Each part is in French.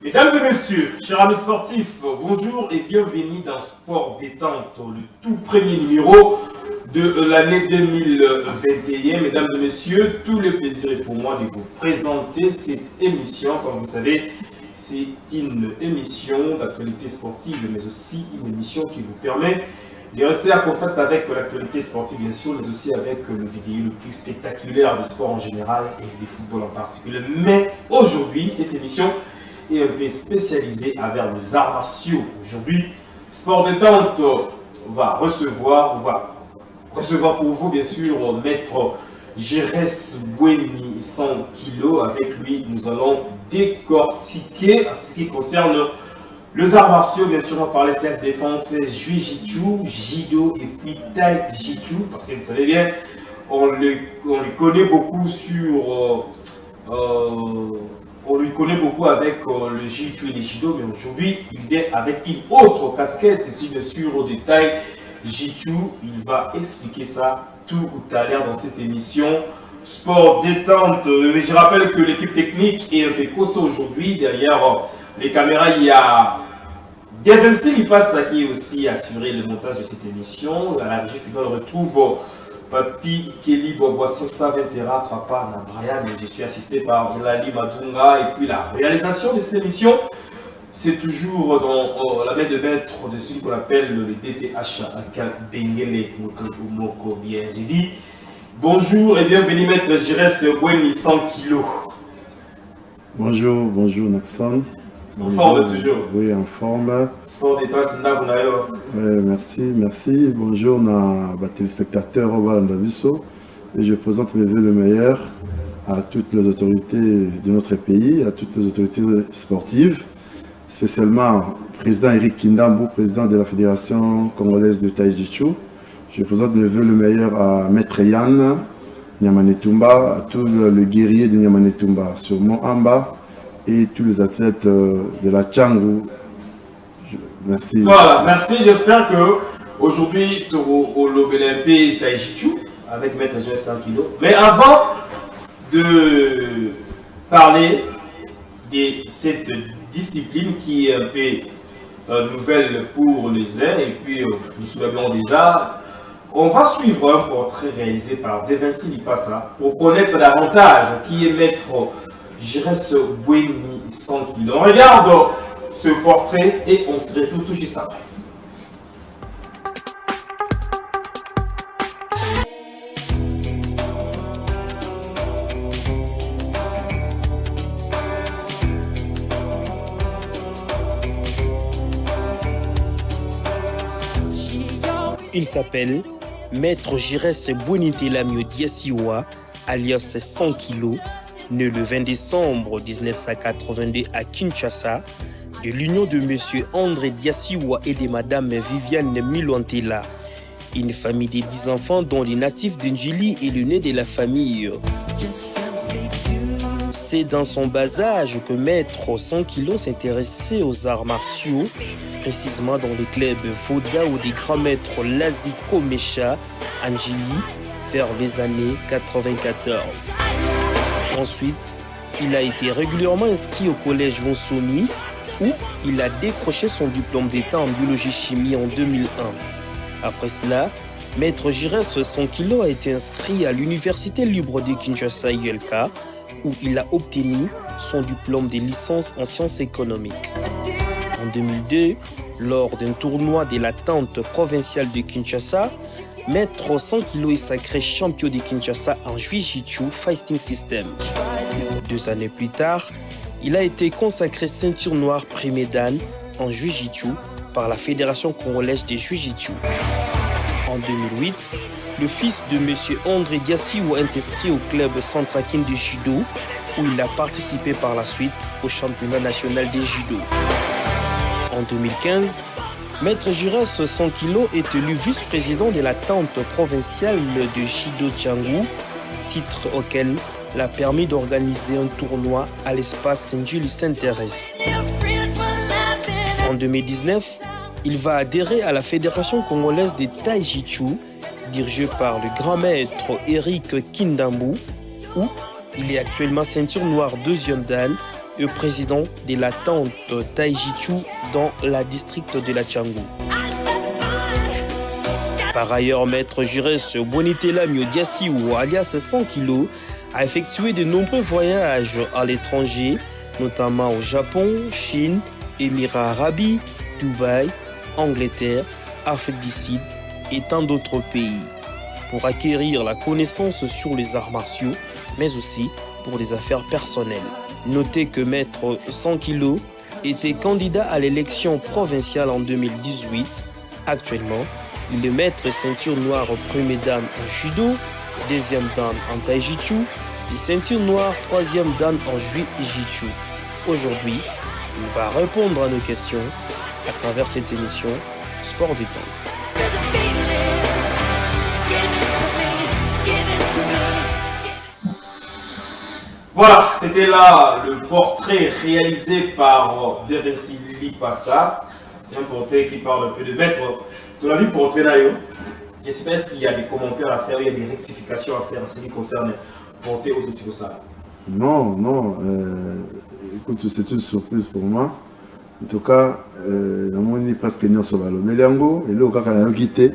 Mesdames et messieurs, chers amis sportifs, bonjour et bienvenue dans Sport Détente, le tout premier numéro de l'année 2021. Mesdames et messieurs, tout le plaisir est pour moi de vous présenter cette émission. Comme vous savez, c'est une émission d'actualité sportive, mais aussi une émission qui vous permet de rester en contact avec l'actualité sportive, bien sûr, mais aussi avec le vidéo le plus spectaculaire de sport en général et du football en particulier. Mais aujourd'hui, cette émission est un peu spécialisée avec les arts martiaux. Aujourd'hui, Sport Détente va recevoir pour vous, bien sûr, Maître Giresse Boueni 100 kg. Avec lui, nous allons décortiquer en ce qui concerne les arts martiaux. Bien sûr, on va parler self-défense, Jiu-Jitsu, Jido et puis Tai Jitsu, parce que vous savez bien, on le connaît beaucoup sur... on lui connaît beaucoup avec le Jiu-Jitsu et le Jido, mais aujourd'hui, il vient avec une autre casquette, ici bien sûr au détail, Jiu-Jitsu. Il va expliquer ça tout à l'heure dans cette émission. Sport Détente, je rappelle que l'équipe technique est un peu costaud aujourd'hui. Derrière les caméras, il y a Devensi Lipasa qui est aussi assuré le montage de cette émission. À la régie finale, on retrouve Papi Kelly Boboa 521 Papa Nabraya. Je suis assisté par Elali Madunga. Et puis la réalisation de cette émission, c'est toujours dans la main de maître de celui qu'on appelle le DTH Bengele Moko. Bien, j'ai dit bonjour et bienvenue Maître Giresse Boueni 100 kg. Bonjour Naxon. En forme toujours. Oui, en forme. Sport Détente, merci. Bonjour à téléspectateurs au Valandaviso. Et je présente mes vœux de meilleur à toutes les autorités de notre pays, à toutes les autorités sportives, spécialement au président Eric Kindambou, président de la Fédération congolaise de Tai Jitsu. Je présente mes vœux le meilleur à Maître Yann Nyamanetumba, à tous les guerriers de Nyamanetumba sur Mont Amba, et tous les athlètes de la Tchangou. Merci. Voilà, merci. J'espère que aujourd'hui, tu au Lobelempé Tai Jitsu avec Maître Giresse 100 kg. Mais avant de parler de cette discipline qui est un peu nouvelle pour les uns, et puis nous souhaitons déjà, on va suivre un portrait réalisé par Devensi Lipasa pour connaître davantage qui est Maître Giresse Boueni 100 kg. On regarde ce portrait et on se retrouve tout juste après. Il s'appelle Maître Giresse Boueni Telamio Diasiwa, alias 100 kg, né le 20 décembre 1982 à Kinshasa, de l'union de M. André Diasiwa et de Mme Viviane Milwantela. Une famille de 10 enfants dont les natifs d'Ndjili est le nez de la famille. C'est dans son bas âge que Maître 100 kg s'intéressait aux arts martiaux, précisément dans les clubs Voda ou des grands maîtres Laziko Mecha, Ndjili, vers les années 94. Ensuite, il a été régulièrement inscrit au collège Monsomi, où il a décroché son diplôme d'état en biologie-chimie en 2001. Après cela, Maître Giresse 100 kg a été inscrit à l'Université libre de Kinshasa ULK, où il a obtenu son diplôme de licence en sciences économiques. En 2002, lors d'un tournoi de la tente provinciale de Kinshasa, Maître 100 kg est sacré champion de Kinshasa en Jiu-Jitsu Fighting System. 2 années plus tard, il a été consacré ceinture noire primé dan en Jiu-Jitsu par la Fédération congolaise de Jiu-Jitsu. En 2008, le fils de M. André Diasiwa est inscrit au club Centrakin de Judo, où il a participé par la suite au championnat national de Judo. En 2015, Maître Giresse 100 kg est élu vice-président de la tente provinciale de Jido Tchangou, titre auquel l'a permis d'organiser un tournoi à l'espace Ndjili s'intéresse. En 2019, il va adhérer à la Fédération congolaise de Tai Jitsu, dirigée par le grand maître Eric Kindambou, où il est actuellement ceinture noire 2e dan et président de la tente Taïjichu dans la district de la Tchangou. Par ailleurs, maître Jurès Bonitela Miodiasiou, alias 100 kg, a effectué de nombreux voyages à l'étranger, notamment au Japon, Chine, Émirats arabes, Dubaï, Angleterre, Afrique du Sud et tant d'autres pays, pour acquérir la connaissance sur les arts martiaux, mais aussi pour des affaires personnelles. Notez que maître 100 kg était candidat à l'élection provinciale en 2018. Actuellement, il est maître ceinture noire premier dan en judo, deuxième dan en taijitsu et ceinture noire troisième dan en jiu-jitsu. Aujourd'hui, il va répondre à nos questions à travers cette émission Sport Détente. Voilà, c'était là le portrait réalisé par Deresili Passa. C'est un portrait qui parle un peu de maître. Tu l'as vu portrait là, j'espère qu'il y a des commentaires à faire, il y a des rectifications à faire en ce qui concerne le portrait Autotirosa. Non, non. Écoute, c'est une surprise pour moi. En tout cas, on est presque n'y sur le Méliango. Et là, quand on a quitté,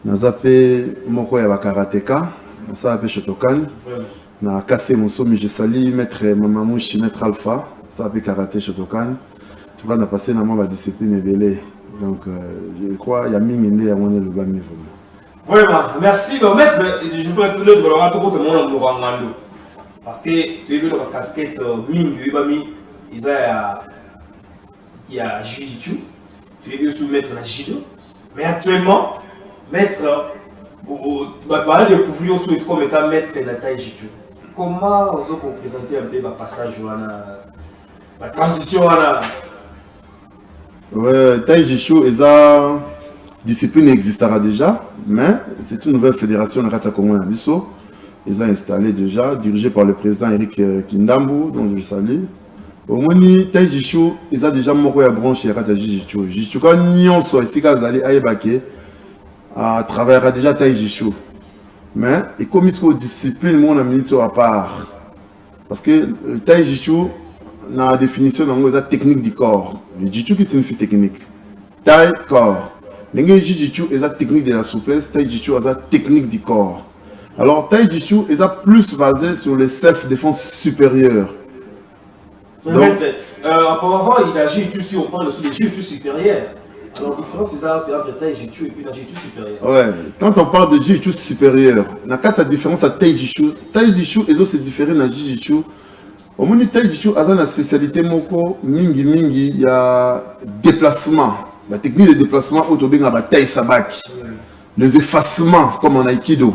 on a zappé Moko Yaba Karateka, on a zappé Shotokan. On a cassé mon somme, j'ai sali maître Mamamouchi, maître Alpha, ça a fait karaté Shotokan. En tout cas, on a passé dans ma discipline et belé. Donc, je crois qu'il y a Mingende à mon le bami. Vraiment, merci. Donc, maître, je peux te le dire, parce que tu as vu la casquette Ming, il y a Jiu-Jitsu, tu es vu sous maître la Jido. Mais actuellement, maître, on va parler de découvrir sous comme étant maître de la Taijitsu. Comment vous avez présenté un peu le passage, la transition? Ouais, Taijitsu, la discipline existera déjà, mais c'est une nouvelle fédération de Ratsa Congo Nabiso. Ils ont installé déjà, dirigé par le président Eric Kindambu, dont je salue. Au Moni, Taijitsu, ils ont déjà montré à brancher Ratsa Jiu-Jitsu. Jiu-Jitsu, quand ils sont allés à Ebake, à travers déjà Taijitsu. Mais, et comme il y a une discipline, mon ami, à part. Parce que le Taijitsu, dans la définition, c'est la technique du corps. Le Jiu-Jitsu qui signifie technique. Tai, corps. Le Jiu-Jitsu est la technique de la souplesse, Taijitsu est la technique du corps. Alors, Taijitsu est plus basé sur le self-défense supérieur. Donc, auparavant, il a Jiu-Jitsu, si on parle aussi de Jiu-Jitsu supérieur. Alors, la différence, c'est entre Taijitsu et puis la Jiu-Jitsu supérieur. Ouais, quand on parle de Jiu-Jitsu supérieur, il y a une différence à Taijitsu. Taijitsu est aussi différent de Jiu-Jitsu. Au moins, Taijitsu a une spécialité, il y a déplacement. La technique de déplacement, il y a taille sabaki. Les effacements, comme en Aikido.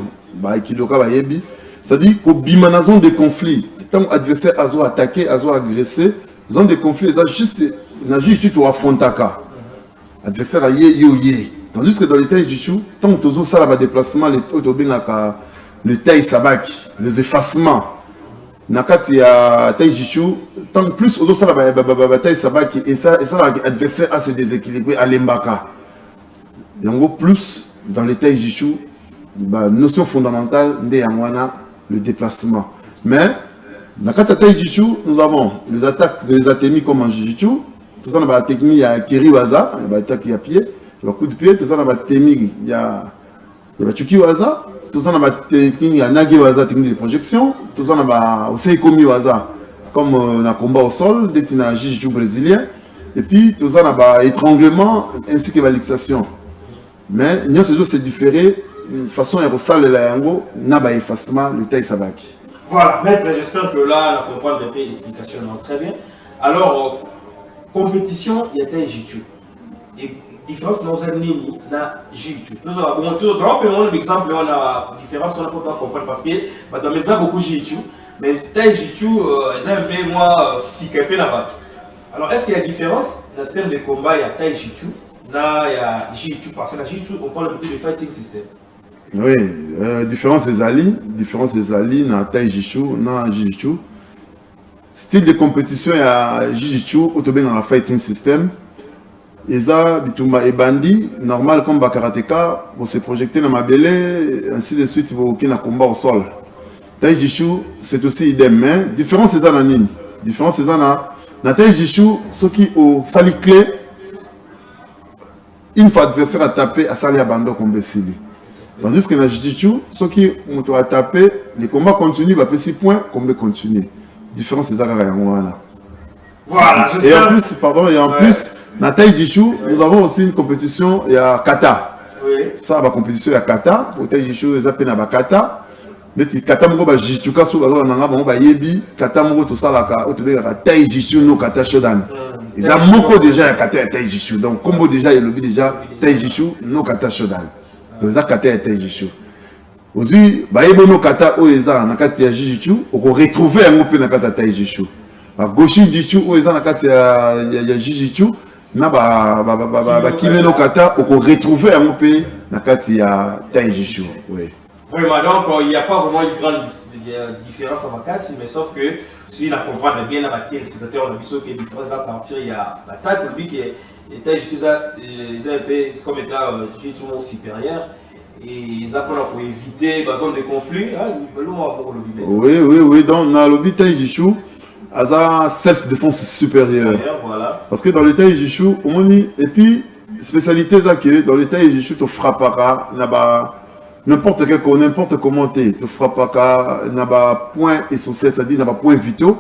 C'est-à-dire qu'au bima zone de conflit, quand l'adversaire a attaqué, a agressé, zone de conflit, il y a juste un Jiu-Jitsu qui affronte. L'adversaire a yé. Tandis que dans les Taijitsu, tant que tu as ça, le déplacement, le taille sabaki, les effacements. Nakati ya Taijitsu, tant plus aux ça la taille sabaki et ça l'adversaire a se déséquilibré à l'embaka. Et en gros plus dans les Taijitsu, notion fondamentale de yangwana le déplacement. Mais nakati ya Taijitsu, nous avons les attaques des atémis comme en Jiu-Jitsu, tout ça la technique ya kiriwaza, il y a attaque ya pied, il y a coup de pied, tout ça la technique il y a chukiwaza. Tout ça, on a technique à Nagiwaza, technique de projection. Tout ça, on a aussi Komi Waza, comme on a combat au sol, détenu à Jiu-Jitsu brésilien. Et puis, tout ça, on a étranglement ainsi que la luxation. Mais, il y a ce jour, c'est différé. De façon aérosale, on a effacement, le taille sabaki. Voilà, maître, j'espère que là, on comprend un peu l'explication. Très bien. Alors, compétition, il y a Taijitsu. Différence dans un nini na Jiu-Jitsu. Nous avons un exemple, on a différence, on ne peut pas comprendre parce que dans les gens beaucoup Jiu-Jitsu, mais Taijitsu, ils ont un peu moins si quelqu'un n'a. Alors, est-ce qu'il y a une différence dans le système de combat, il y a Taijitsu, il y a Jiu-Jitsu, parce que la Jiu-Jitsu, on parle beaucoup de fighting system. Oui, différence des alliés, dans Taijitsu, dans Jiu-Jitsu. Style de compétition, il y a Jiu-Jitsu, autobé dans la fighting system. Eza bitumba et bandi normal comme Bakarateka pour se projeter dans ma belé ainsi de suite pour qu'il y ait un combat au sol. Taijitsu c'est aussi idem mais différence c'est dans la ligne. Différence, c'est ça, na taijitsu, ceux qui ont sali clé, une fois adversaire a tapé, a sali abandon comme Bessili. Tandis que dans Jiu-Jitsu, ceux qui ont tapé, les combats continuent, bah, 6 points, comme continuer. Différence, c'est ça, voilà, et en plus, pardon, et en plus, dans Taijitsu, nous avons aussi une compétition, il y a kata. Oui. Ça, la compétition, il y a kata. Pour Taijitsu, ils appellent la kata. Dès kata, mon gars, Jiu-Jitsu, kaso, yebi, kata, mon gars, tout ça, là, Taijitsu, no kata, shodan. Ils ont beaucoup déjà, kata, et Taijitsu. Donc, combo déjà, il y a lobby déjà, Taijitsu, no kata, shodan. Donc, ils ont kata, et Taijitsu. Aujourd'hui, no kata, où ils ont, nakati, ya Jiu-Jitsu, on peut retrouver un peu, nakata, Taijitsu. Gauchi Jiu-Jitsu, où ils ont, nakati, ya Jiu-Jitsu, na kime no kata, on peut retrouver un peu, nakati, ya Taijitsu. Oui. Vraiment, donc il n'y a pas vraiment une grande différence en Makassi, mais sauf que si on comprend bien la matière, les spectateurs ont vu que la différence à partir, il y a l'attaque, le but qui est comme étant Jiu-Jitsu supérieur, et ils apprennent pour éviter la zone de conflit. Oui, donc dans le but Taijitsu, il y a self-défense supérieure. Voilà. Parce que dans le Taijitsu, et puis, spécialité, dans le Taijitsu, tu frappes n'importe quel coup, n'importe comment tu frappes pas, n'a pas point essentiel, c'est-à-dire n'a pas point vitaux.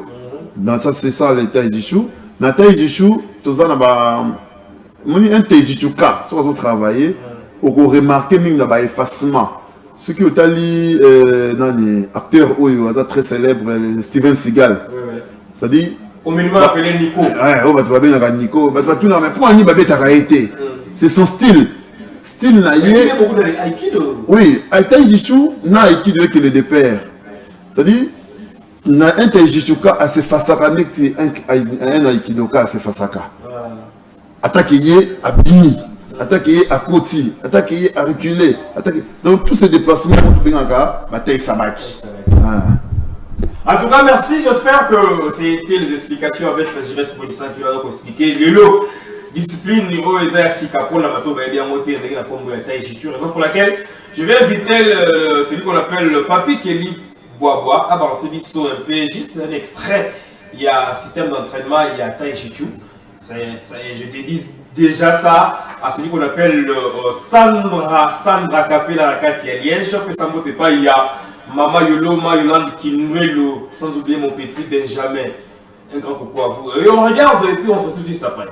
Dans ça, c'est ça le Taijitsu. Dans le Taijitsu, tu as un Taijitsu cas, si on travaille, on peut remarquer même dans l'effacement. Ce qui est un acteur très célèbre, Steven Seagal. C'est-à-dire. Communément appelé Nico. Ouais, tu vas bien Nico. Tu vas tout mais pour un Nibabé, tu as été. C'est son style. Style naïe. Il y a beaucoup d'aïkido. Oui, Taijitsu, na aikido qui le dépère. C'est-à-dire, na un Taijitsu ka assez fasaka c'est un aikido ka assez fasaka. Attaquer à bini, attaquer à côté, attaquer à reculer, attaquer. Donc tous ces déplacements on peut nga bataille sabaki. En tout cas, merci. J'espère que c'était les explications avec Jires Bonisan qui va expliquer le lot. Discipline niveau Ezayasika pour la bateau bien monté avec la combo de Taijitsu, raison pour laquelle je vais inviter celui qu'on appelle le Papi Kelly Bois à balancer un peu juste un extrait. Il y a un système d'entraînement, il y a Taijitsu. Je te dis déjà ça à celui qu'on appelle Sandra Capella à la Katia Liège. Que ça ne pas, il y a Mama Yolo, Mayolande Kinuelo, sans oublier mon petit Benjamin. Un grand coucou à vous. Et on regarde et puis on se retrouve juste après.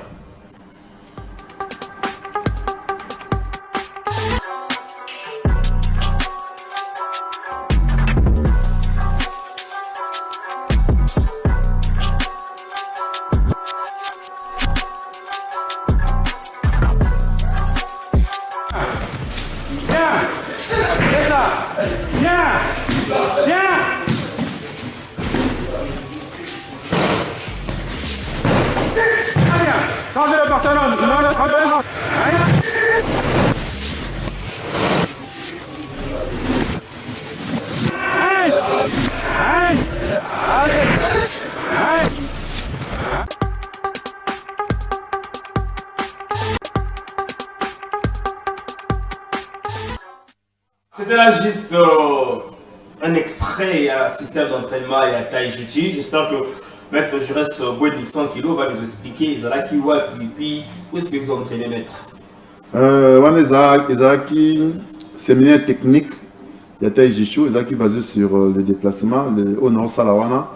C'était là juste un extrait à système d'entraînement et à Taijitsu. J'espère que Maître Jures Boué 100 kg va nous expliquer Izaraki puis où est-ce que vous entraînez, Maître? Izaraki, séminaire technique, il y a Taijitsu, Izaraki basé sur le déplacement, au nord Salawana,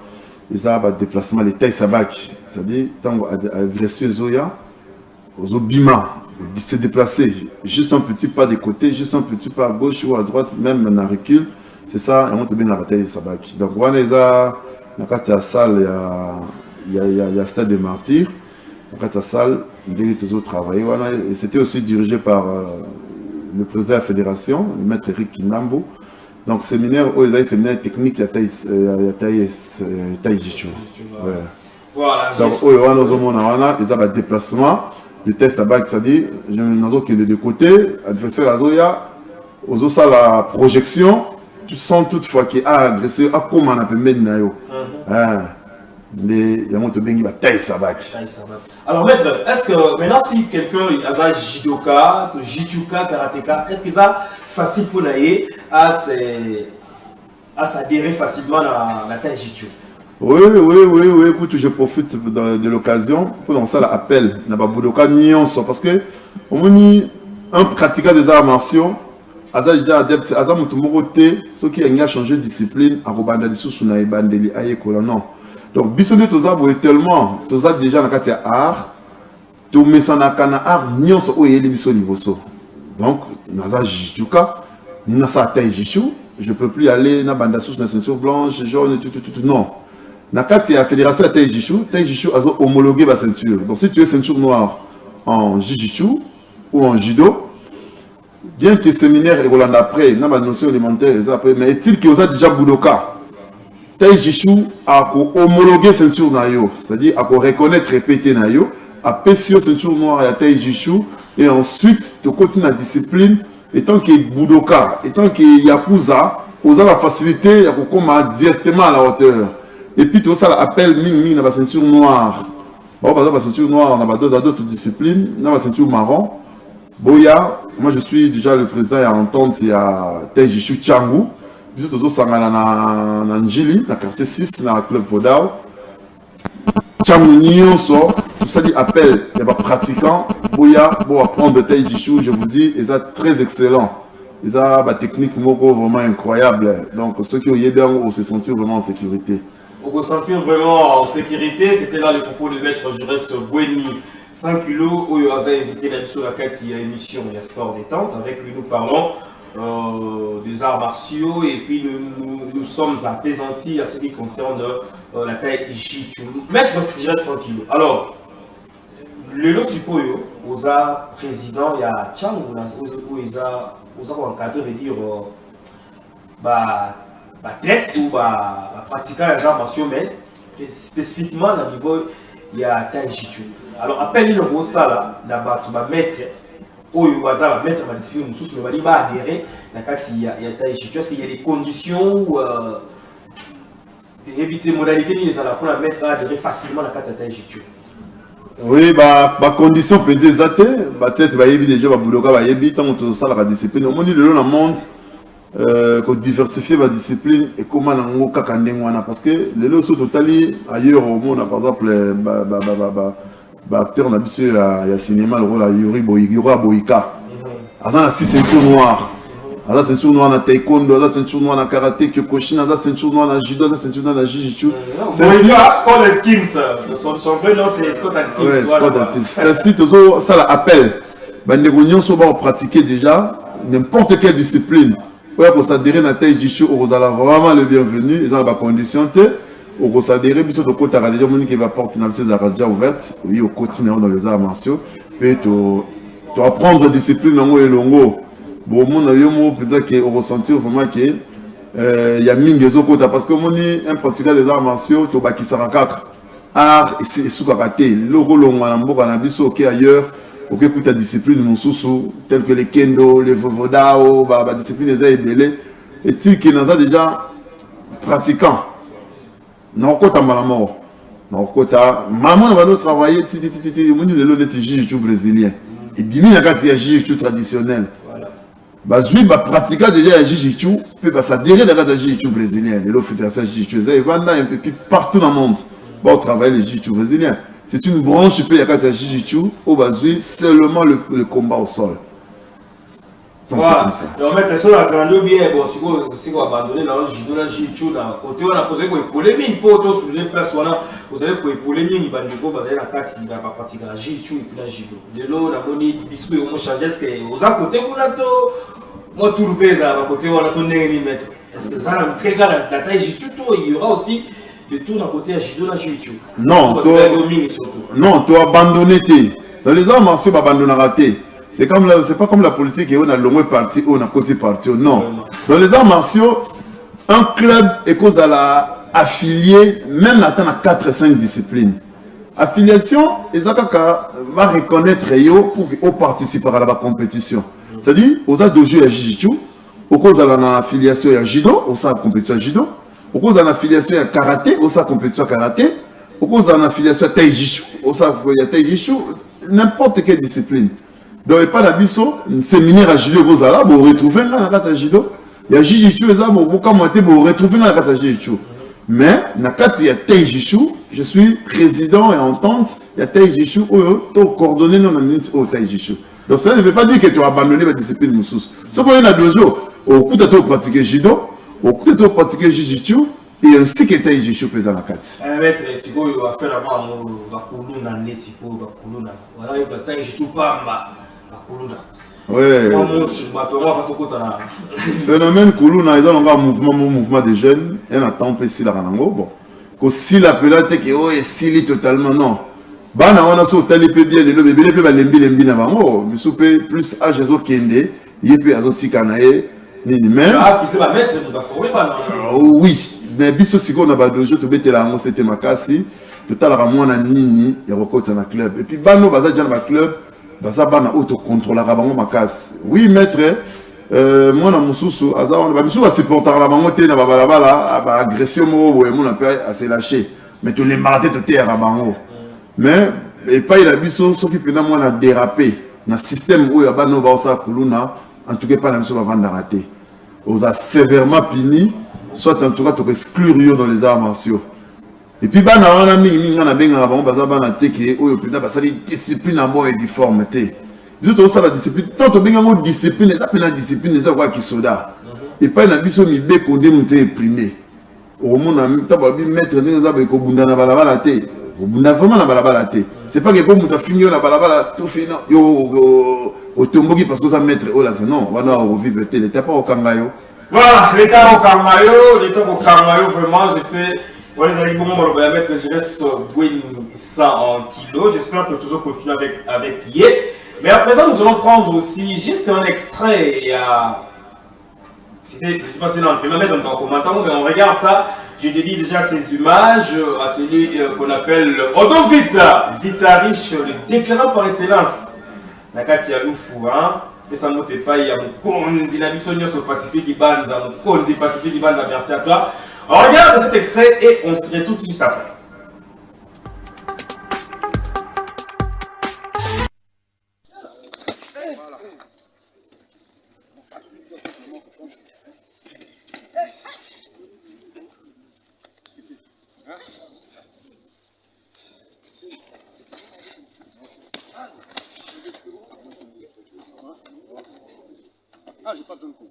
ils ont un déplacement, les tailles sabak, c'est-à-dire, tant agresser Zoya, aux Obima. Se déplacer, juste un petit pas de côté, juste un petit pas à gauche ou à droite, même dans recul, c'est ça, et on peut bien la bataille de Sabaki. Donc, on est dans la salle, il y a stade des martyrs, dans la salle, il y a toujours travaillé, et c'était aussi dirigé par le président de la fédération, le maître Eric Kinambo. Donc, séminaire, il y a un séminaire technique, il y a Taijitsu. Voilà. Donc, il y a un déplacement. Le test sabak, c'est-à-dire, je me de côté, adversaire à Zoya, aux os la projection, tu sens toutefois qu'il a agressé, à comment on appelle Menayo. Il y a un autre bengi, taille sabak. Alors, maître, est-ce que maintenant, si quelqu'un a judoka, jichuka, karateka, est-ce que ça facile pour l'aller à s'adhérer facilement à la taijitsu? Oui, écoute, je profite de l'occasion pour lancer l'appel. N'a pas boudoka nyonso parce que un pratiquant des arts martiaux, Aza déjà adepte, Aza mutumorote, ceux qui ont changé de discipline, à Robanda sous na ibandeli ayekola non. Donc bisonné toza boye tellement, toza déjà na kati ya art, to mesana kana art nyonso o yeli biso liboso. Donc naza jijuka, ni na sa taille jishu, je peux plus aller na banda sous na ceinture blanche, jaune tout non. Na kati ya fédération ya taille jishu azo homologué ba ceinture. Donc si tu es ceinture noire en jiu-jitsu ou en judo, bien que séminaire et Roland après, n'a pas notion élémentaire, mais est-il qu'il y a déjà Boudoka? Taïjishu a homologué ceinture nayo, c'est-à-dire a reconnaître répéter nayo, a pêché ceinture noire à Taïjishu, et ensuite tu continues la discipline, étant qu'il y a Boudoka, étant qu'il y a Pouza, on a la facilité à commencer directement à la hauteur. Et puis tout ça appelle Ming dans la ceinture noire. Bon, par exemple, la ceinture noire, on a d'autres disciplines, dans la ceinture marron. Boya, moi je suis déjà le président et à entendre, il y a Taïjishu Tchangou. Puis c'est toujours Sangana na Njili, dans le quartier 6, dans le club Vodao. Tchangou Nyonso, tout ça dit appel, il y a des pratiquants. Boya, pour apprendre Taïjishu, je vous dis, ils sont très excellents. Ils ont des techniques vraiment incroyables. Donc ceux qui ont eu bien, on se sentir vraiment en sécurité. Pour vous sentir vraiment en sécurité, c'était là le propos de maître Jurès Boueni. 100 kilos, où il a invité la sur la émission, il y a sport détente. Avec lui, nous parlons des arts martiaux et puis nous sommes apaisantis à ce qui concerne la taille Jiu-Jitsu. Maître Jurès 100 kilos. Alors, le lot suppoyo, aux arts président, il y a Tchang, où ils ont encadré, veut dire, tête ou pratiquant les arts martiaux, mais spécifiquement dans le niveau, il y a taille Jiu-Jitsu. Alors, appelle le gros ça là, tu vas mettre, ou tu vas mettre ma discipline, tu vas adhérer, il y a taille Jiu-Jitsu. Est-ce qu'il y a des conditions ou des modalités pour la mettre à adhérer facilement à la taille Jiu-Jitsu? Oui, condition peut dire ça, peut-être déjà Boudoka tant que ça la discipline. On dit le monde qu'on diversifie la discipline et comment on a parce que les lots sont totalement ailleurs au monde, par exemple, acteur n'a il y a cinéma le rôle à Yuri Boyika. Azan a 6 ceintures noires. Azan ceinture noire na taekwondo, azan ceinture noire na karaté, kyokushin, azan ceinture noire na judo, azan ceinture noire na jiu-jitsu. Boyika, Scott Atkins. Son vrai nom c'est Scott Atkins. Oui, Scott Atkins. C'est ainsi que ça l'appelle. Les réunions sont pratiquer déjà n'importe quelle discipline. Pour s'adhérer à la taïjishu, on a vraiment le bienvenu. Ils ont la condition. Au s'adhérer, puis au côté déjà qui va porter une radio ouverte, oui, au quotidien dans les arts martiaux, puis tu apprendre discipline longo et longo. Bon, mon avis, peut-être qu'on ressentit vraiment que il y a mine des autres parce que mon un pratiquant des arts martiaux, tu vas qui s'arraque art et sous karaté, logo longo na mboka na biso ok ailleurs, ok pour ta discipline mon sous tel que les kendo, les vodao, la discipline des arts et et si qui nous a déjà pratiquant. Non, kota malamo. Non, kota. Maman va nous travailler. On dit le lot de jiu-jitsu brésilien. Et bien, il y a un jiu-jitsu traditionnel. Bazui va pratiquer déjà le jiu-jitsu. Puis ça s'adhérer à la jiu-jitsu brésilien. Le lot fédération jiu-jitsu. Il va un peu partout dans le monde. Va travailler le jiu-jitsu brésilien. C'est une branche. Puis il y a un jiu-jitsu. Au bazui seulement le combat au sol. Donc c'est comme ça. En fait, sur la grande bien, bon, si vous abandonnez dans le judo, la jiu-jitsu, côté on a posé quoi polémique, il faut auto sur les places vous avez quoi polémique, il va nous baser la carte, il va pratiquer la jiu-jitsu et puis la judo. De l'eau, la monnaie, discours, on change, est-ce que aux à côté on a tout, moi tout le pays à côté on a tout n'importe mettre. Est-ce que ça, très grave, la taille jiu-jitsu, il y aura aussi le tour à côté à judo, la jiu-jitsu. Non, tu as abandonné. Dans les arts martiaux, tu as abandonné. C'est pas comme la politique, on a longue parti, on a côté parti. Non. Dans les arts martiaux, un club est cause à la affilié, même attendre à 4 et 5 disciplines. Affiliation, Ezakaka va reconnaître pour participer à la compétition. C'est-à-dire, aux a dojo à jiu-jitsu, au cause à l'affiliation à judo, au sa compétition à judo, au cause à l'affiliation à karaté, au sa compétition à karaté, au cause à l'affiliation à taijishu, au sa taijishu, n'importe quelle discipline. Donc, il n'y a pas d'abisso, un séminaire à judo, vous allez retrouver dans la carte à judo. Il y a jiu-jitsu, vous retrouver dans la carte à jiu-jitsu. Mais, Nakati ya Taïjichou, je suis président et entente, il y a Taïjichou, tu coordonné dans la minute au Taïjichou. Donc ça ne veut pas dire que tu as abandonné la discipline Moussous. Ce qu'on a dojo, au coup de tu pratiquer judo, au coup de tu pratiquer jiu-jitsu, et ainsi que Taïjichou présent Nakati. Maître, si vous avez fait la main, vous avez fait Ouais. Phénomène Koulouna, ils ont un mouvement de jeunes, et on attend peu si la ranango. Bon, que si la pelate qui est si totalement non. Bana wana so tali pe bien le bébé pe ba lembi na bango, misupe plus âge zo kende, yepe azo tika na ye nini même. Ah, qui c'est la maître, tu vas former pas. Oui, mais biso siko na ba dojo to betela ngo c'était makasi, to tala mwana nini ya rekota na club. Et puis bano baza jana ba club. Baza bana auto contrôler bango makasi. Oui maître, moi na mususu azawana ba mususu ba supporter la bango te na ba balabala ba agression mo boye mon appel à se lâcher. Mais tous les marathons to terre bango. Mais et pas il a biso so qui pena moi na déraper na système où ya bano ba osa kuluna en tout cas pas na mususu ba vendre rater. On a sévèrement puni soit en tout cas to exclure dans les arts martiaux. Et puis, bah, on a mis un discipline en bon et difforme. Nous avons la discipline. Tant que nous discipline, la discipline, c'est quoi qui soda. Et pas une ambition, mais bien qu'on démonte primé. Au monde, en même temps, mettre des arbres et qu'on bunda na balabala té. Au bunda vraiment na balabala té. C'est pas que bon, on a fini na balabala, tout fini. Yo, au tombeau qui parce que ça mettre, oh là, non, on va revivre té. N'était pas au Kangayo. Voilà, l'état au Kangayo, vraiment, j'espère. Voilà, les amis, bon, on va mettre, je reste ça en kilos. J'espère que toujours continuer avec Yé. Mais à présent, nous allons prendre aussi juste un extrait. Je ne sais pas si c'est l'entraînement, mettre en commentaire, mais on regarde ça. Je dédie déjà ces images à celui qu'on appelle Odon Vita, Vita Riche, le déclarant par excellence. Nakati ya Lufu, hein. Et ça ne pas, il y a mon konzi, la mission sur Pacifique Banza, mon konzi Pacifique Banza, merci à toi. On regarde cet extrait et on se retrouve tout juste après. Ah, j'ai pas besoin de coup.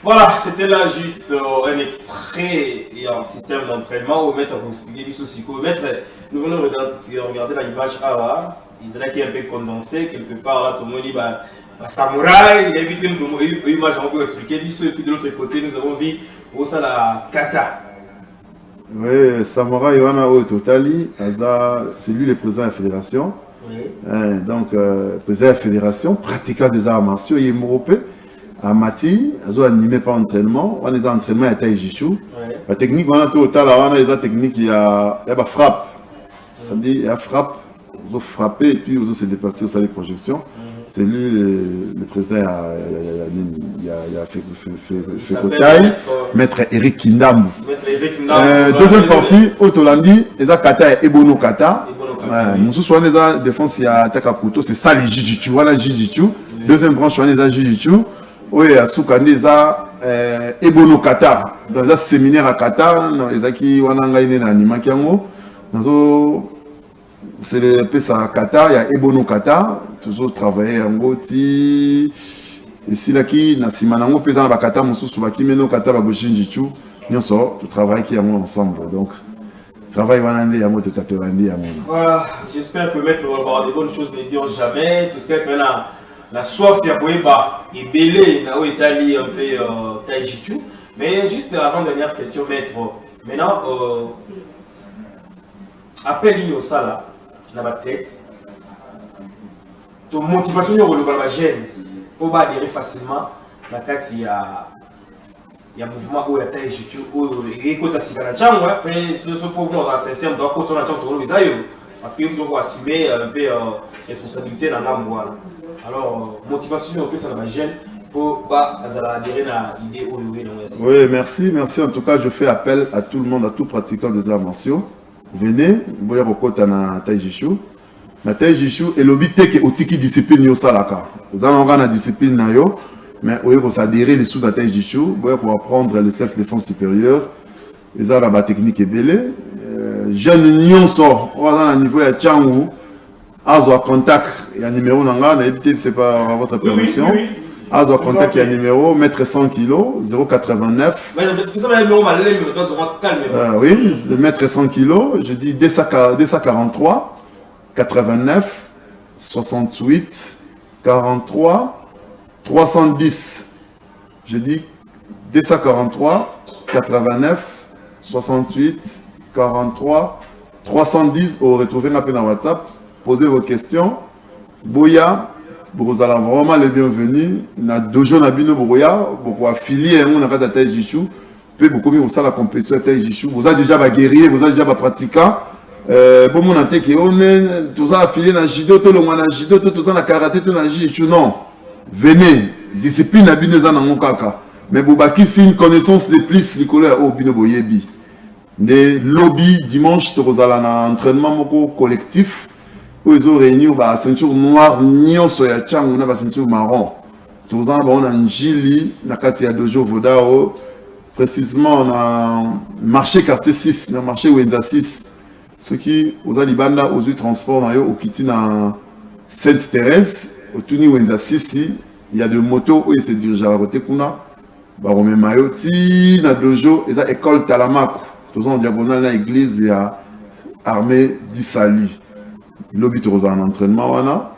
Voilà, c'était là juste un extrait et un système d'entraînement. Au maître, pour expliquer les soucis. Au maître, nous venons regarder l'image là. Ils étaient un peu condensés quelque part là. Tout le monde dit samouraï. Il a évité une image on peut expliquer. Et puis de l'autre côté, nous avons vu aussi la kata. Oui, samouraï, on a au totali. C'est lui le président de la fédération. Oui. Donc, président de la fédération, pratiquant des arts martiaux, il est européen. À Mati, ils ont animé par entraînement, on a des entraînements à Taïjichou. La technique, on a tout autant là, on a des techniques, il y a frappe. Ça dit, il y a frappe, ils ont frappé et puis ils ont se déplacé au salle de projection. C'est lui, le président, il a fait Kotaï, maître Eric Kindam. Deuxième partie, Otolandi, ils ont kata et Ebono kata. Nous sommes en défense, il y a Takakuto, c'est ça les Jiu-Jitsu. Voilà Jiu-Jitsu. Deuxième branche, on a les Jiu-Jitsu. Oui, à Soukane, ils ont Ebono kata. Dans un séminaire à Kata, ils ont qui Wananga ine na Nimakiango. C'est le PSA Kata, il y a Ebono kata. Toujours travailler en goti. Ici, là, qui na Simanango, Pesana Bakata, Moussou, Baki, Meno Kata, Bagoshin Jichu. Nous sommes, tout travail qui est ensemble. Donc, travail Wanande Yamo de Tatorandi Yamo. Voilà, j'espère que Maître va avoir des bonnes choses ne dire jamais. Tout ce qui est la soif de Boeba et belé, là où est allé un peu Taïjitu. Mais juste avant dernière question, Maître. Maintenant, appelle une au sala, dans ma tête. Ton motivation est le gêne. Pour adhérer facilement, la carte il y a mouvement où il y a Taïjitu, où il y a Kota Sikana Chang, mais ce problème, c'est sincère, on doit continuer à chanter les aïeux. Parce qu'il faut assumer un peu responsabilité dans l'âme. Alors, motivation, un peu ça m'a gêne pour adhérer à l'idée où il y a. Oui, merci. Merci. En tout cas, je fais appel à tout le monde, à tout pratiquant des arts martiaux. Venez, vous voyez beaucoup de Taïjichu. La Taïjichu est l'obité qui est otiki discipline yo salaka. Vous avez une discipline na yo, mais vous pouvez s'adhérer les sous de Taïjichu, vous pouvez apprendre le self-défense supérieur. Ils ont la technique est belle. Jeune nion sort, on va dans le niveau de Tchangou. Azo contact, il y a un numéro nanga, c'est pas votre permission. Azo contact, il y a un numéro, mètre 100 kg, 089. Oui, mètre 100 kg, je dis 243, 89, 68, 43, 310. Je dis 243, 89, 68, 43, 310. Vous retrouvez ma peine dans WhatsApp. Posez vos questions. Boya, vous allez vraiment les bienvenus. Na dojo na bino boya, beaucoup affiliés on a pas Taïjichu. Peu beaucoup mieux ça la compétition Taïjichu. Vous avez déjà guerrier, vous avez déjà pratiquant. Bon mon ante qui on est tous affiliés na judo, tout le monde na judo, tout na karaté, tout na jiu-jitsu. Non. Venez, discipline na bino za na mokaka. Mais bobaki c'est une connaissance de plus likolo au bino boyebi. Des lobby dimanche tu vas aller na entraînement moko collectif. Ils ont réuni la ceinture noire, nion soya chang, on a la ceinture marron. Tous ans, on a un gili, na katia dojo vodao. Précisément, on a marché quartier 6, on a marché Wenza 6. Ceux qui, aux Alibanda, aux transports, au Kiti, na Sainte-Thérèse, au Tuni Wenza 6, il y a des motos où ils se dirigent à la route Kuna. Baromé Mayoti, na dojo, et ça, école Talamako. Tous ans, en diagonale, la église, il y a armée d'Issali. Lobby tu en entraînement wana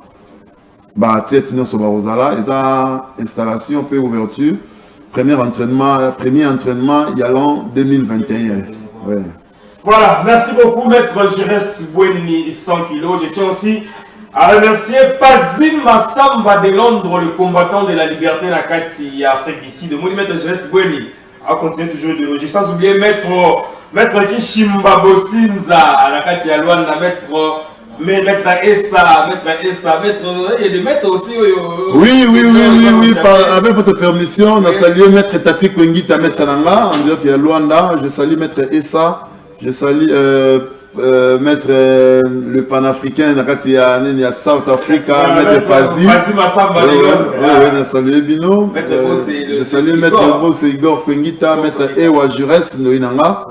ba tête non so ba rozala et ça installation peu ouverture premier entraînement il y a l'an 2021. Ouais. Voilà, merci beaucoup Maître Jires Boueni 100 kg. Je tiens aussi à remercier Pazim Massamba de Londres, le combattant de la liberté dans Kati Afrique d'ici. De mon Maître Jires Boueni a continué toujours de loger sans oublier Maître Kishimba Bosinza à la Kati Alouane, mais Maître Essa, il y a des maîtres aussi. Oui, avec votre permission, on a salué Maître Tati Kwengita, Maître Nanga, on dirait qu'il y a Luanda, je salue Maître Essa, je salue Maître le panafricain, il y a South Africa, Maître Pazim. Oui, on a salué Bino. Je salue Maître Bosse Igor Kwengita, Maître Ewa Jures, Noinanga.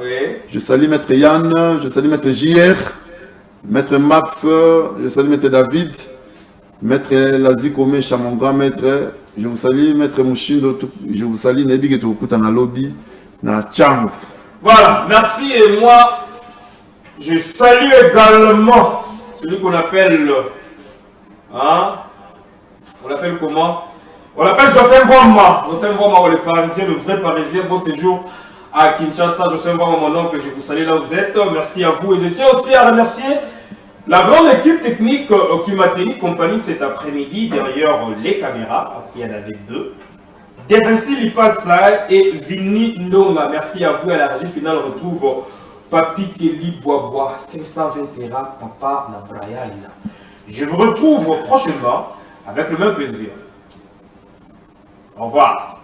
Je salue Maître Yann, je salue Maître JR. Maître Max, je salue Maître David, Maître Lazikome Chamongra, Maître, je vous salue, Maître Mouchindo, je vous salue, Nebi qui est dans lobby, na Tchang. Voilà, merci et moi, je salue également celui qu'on appelle, on l'appelle comment? On l'appelle Joseph Voma, le Parisien, le vrai Parisien, bon séjour à Kinshasa. Joseph Voma, mon oncle, je vous salue là où vous êtes, merci à vous et je tiens aussi à remercier la grande équipe technique qui m'a tenu compagnie cet après-midi derrière les caméras, parce qu'il y en avait deux. Devensi Lipasa et Vini Noma. Merci à vous. À la régie finale, on retrouve Papi Kelly Boisbois, 520 Tera, Papa Nabrayan. Je vous retrouve prochainement avec le même plaisir. Au revoir.